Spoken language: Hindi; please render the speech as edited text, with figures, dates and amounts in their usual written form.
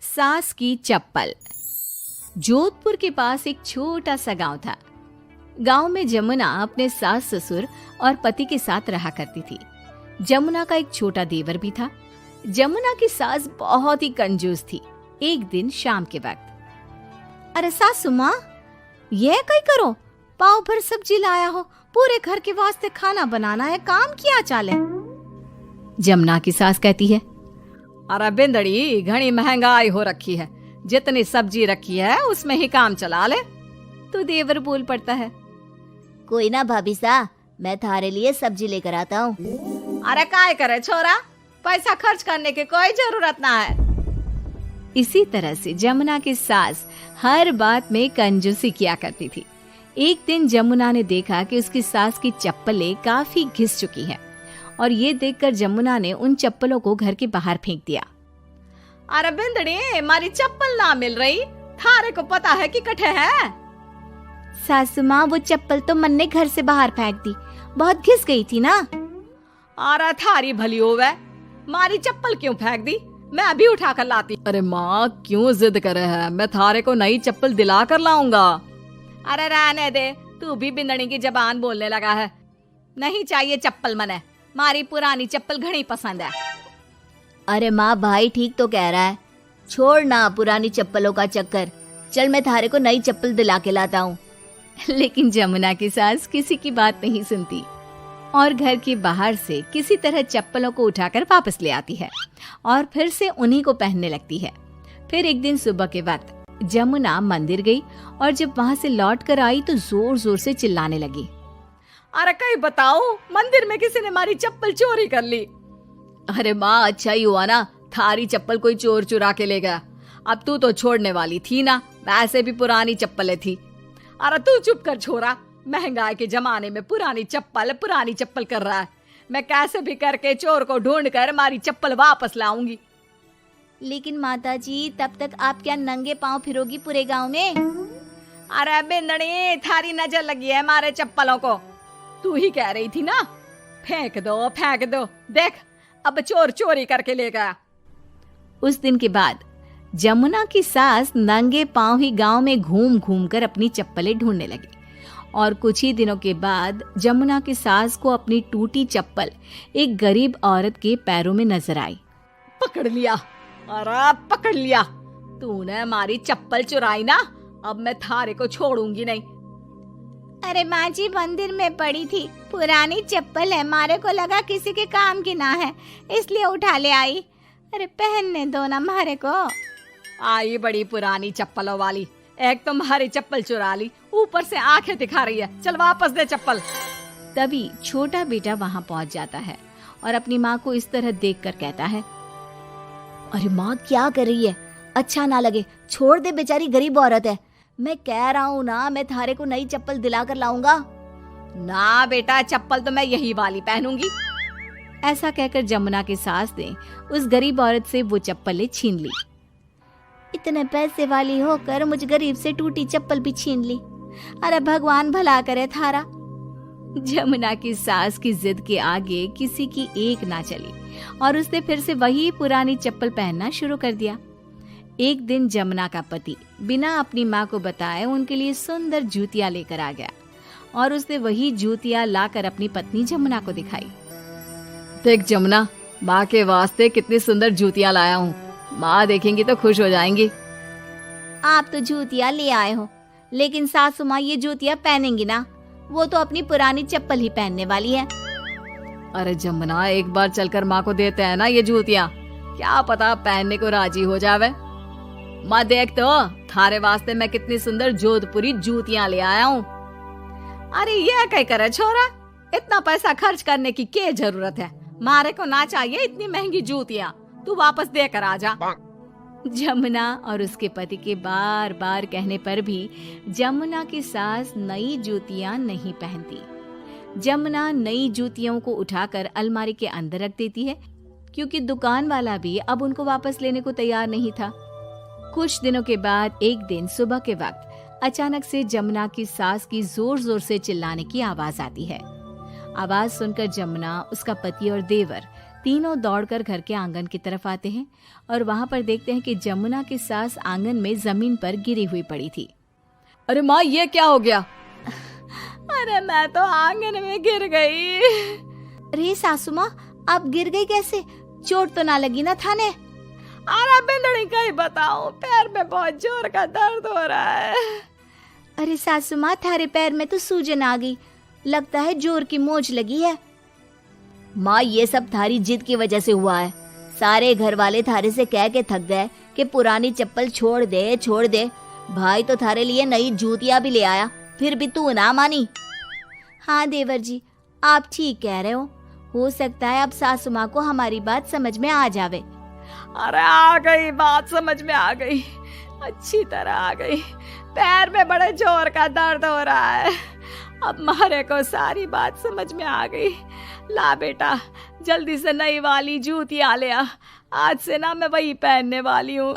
सास की चप्पल। जोधपुर के पास एक छोटा सा गांव था। गांव में जमुना अपने सास ससुर और पति के साथ रहा करती थी। जमुना का एक छोटा देवर भी था। जमुना की सास बहुत ही कंजूस थी। एक दिन शाम के वक्त, अरे सासू माँ, ये कई करो, पाव भर सब्जी लाया हो, पूरे घर के वास्ते खाना बनाना है, काम किया चाले। जमुना की सास कहती है, अरे बिंदड़ी, घनी महंगाई हो रखी है, जितनी सब्जी रखी है उसमें ही काम चला ले। तो देवर बोल पड़ता है, कोई ना भाभी सा, मैं थारे लिए सब्जी लेकर आता हूँ। अरे काय करे छोरा, पैसा खर्च करने की कोई जरूरत ना है। इसी तरह से जमुना की सास हर बात में कंजूसी किया करती थी। एक दिन जमुना ने देखा कि उसकी सास की चप्पलें काफी घिस चुकी हैं और ये देखकर जमुना ने उन चप्पलों को घर के बाहर फेंक दिया। अरे बिंदड़ी, मारी चप्पल ना मिल रही, थारे को पता है कि कठे है। सासू माँ, वो चप्पल तो मन ने घर से बाहर फेंक दी, बहुत घिस गई थी ना। अरे थारी भली होवे, मारी चप्पल क्यों फेंक दी, मैं अभी उठा कर लाती। अरे माँ, क्यों जिद करे है, मैं थारे को नई चप्पल दिला कर लाऊंगा। अरे रहने दे, तू भी बिंदड़ी की जबान बोलने लगा है। नहीं चाहिए चप्पल मने, मारी पुरानी चप्पल घनी पसंद है। अरे माँ, भाई ठीक तो कह रहा है, छोड़ ना पुरानी चप्पलों का चक्कर, चल मैं थारे को नई चप्पल दिला के लाता हूँ। लेकिन जमुना की सास किसी की बात नहीं सुनती और घर के बाहर से किसी तरह चप्पलों को उठाकर वापस ले आती है और फिर से उन्हीं को पहनने लगती है। फिर एक दिन सुबह के वक्त जमुना मंदिर गई और जब वहाँ से लौट कर आई तो जोर जोर से चिल्लाने लगी, अरे कहीं बताओ, मंदिर में किसी ने हमारी चप्पल चोरी कर ली। अरे माँ, अच्छा ही हुआ ना, थारी चप्पल कोई चोर चुरा के ले गया। अब तू तो छोड़ने वाली थी ना, वैसे भी पुरानी चप्पलें थी। अरे तू चुप कर छोरा, महंगाई के जमाने में पुरानी चप्पल कर रहा है। मैं कैसे भी करके चोर को ढूंढ कर हमारी चप्पल वापस लाऊंगी। लेकिन माताजी, तब तक आप क्या नंगे पांव फिरोगी पूरे गांव में? अरे बिंदड़ी, थारी नजर लगी है हमारे चप्पलों को, तू ही कह रही थी ना, फेंक दो, देख अब चोर चोरी करके ले गया। उस दिन के बाद जमुना की सास नंगे पांव ही गांव में घूम घूम कर अपनी चप्पलें ढूंढने लगी और कुछ ही दिनों के बाद जमुना की सास को अपनी टूटी चप्पल एक गरीब औरत के पैरों में नजर आई। पकड़ लिया, अरे पकड़ लिया, तूने हमारी चप्पल चुराई ना, अब मैं थारे को छोड़ूंगी नहीं। अरे माँ जी, मंदिर में पड़ी थी, पुरानी चप्पल है, मारे को लगा किसी के काम की ना है, इसलिए उठा ले आई। अरे पहनने दो ना मारे को। आई बड़ी पुरानी चप्पलों वाली, एक तो हमारी चप्पल चुरा ली, ऊपर से आंखें दिखा रही है, चल वापस दे चप्पल। तभी छोटा बेटा वहाँ पहुँच जाता है और अपनी माँ को इस तरह देखकर कहता है, अरे माँ, क्या कर रही है, अच्छा ना लगे, छोड़ दे, बेचारी गरीब औरत है। मैं कह रहा हूँ ना, मैं थारे को नई चप्पल दिला कर लाऊंगा। ना बेटा, चप्पल तो मैं यही वाली पहनूंगी। ऐसा कहकर जमुना की सास ने उस गरीब औरत से वो चप्पलें छीन ली। इतने पैसे वाली होकर मुझ गरीब से टूटी चप्पल भी छीन ली। अरे भगवान भला करे थारा। जमुना की सास की जिद के आगे किसी की एक ना चली और उसने फिर से वही पुरानी चप्पल पहनना शुरू कर दिया। एक दिन जमुना का पति बिना अपनी माँ को बताए उनके लिए सुंदर जूतियां लेकर आ गया और उसने वही जूतियां लाकर अपनी पत्नी जमुना को दिखाई। देख जमुना, माँ के वास्ते कितनी सुंदर जूतियां लाया हूँ, माँ देखेंगी तो खुश हो जाएंगी। आप तो जूतियां ले आए हो, लेकिन सासू माँ ये जूतियां पहनेंगी ना, वो तो अपनी पुरानी चप्पल ही पहनने वाली है। अरे जमुना, एक बार चलकर माँ को देते हैं ना ये जूतियां, क्या पता पहनने को राजी हो जावे। माँ देख तो, थारे वास्ते मैं कितनी सुंदर जोधपुरी जूतियां ले आया हूँ। अरे ये क्या करे छोरा, इतना पैसा खर्च करने की क्या जरूरत है, मारे को ना चाहिए इतनी महंगी जूतियां, तू वापस देकर आ जा। जमुना और उसके पति के बार बार कहने पर भी जमुना की सास नई जूतियां नहीं पहनती। जमुना नई जूतियों को उठाकर अलमारी के अंदर रख देती है, क्योंकि दुकान वाला भी अब उनको वापस लेने को तैयार नहीं था। कुछ दिनों के बाद एक दिन सुबह के वक्त अचानक से जमुना की सास की जोर जोर से चिल्लाने की आवाज आती है। आवाज सुनकर जमुना, उसका पति और देवर तीनों दौड़कर घर के आंगन की तरफ आते हैं और वहां पर देखते हैं कि जमुना की सास आंगन में जमीन पर गिरी हुई पड़ी थी। अरे माँ, ये क्या हो गया? अरे मैं तो आंगन में गिर गई। अरे सासू माँ, आप गिर गई कैसे? चोट तो ना लगी ना थाने? अरे बिंदड़ी, कहीं बताओ, पैर में बहुत जोर का दर्द हो रहा है। अरे सासू माँ, थारे पैर में तो सूजन आ गई, लगता है जोर की मोच लगी है। माँ, ये सब थारी जिद की वजह से हुआ है। सारे घर वाले थारे से कह के थक गए कि पुरानी चप्पल छोड़ दे छोड़ दे। भाई तो थारे लिए नई जूतियां भी ले आया, फिर भी तू ना मानी। हाँ देवर जी, आप ठीक कह रहे हो सकता है अब सासू माँ को हमारी बात समझ में आ जावे। अरे आ गई, बात समझ में आ गई, अच्छी तरह आ गई। पैर में बड़े जोर का दर्द हो रहा है। अब मारे को सारी बात समझ में आ गई। ला बेटा, जल्दी से नई वाली जूतियां ले आ, आज से ना मैं वही पहनने वाली हूँ।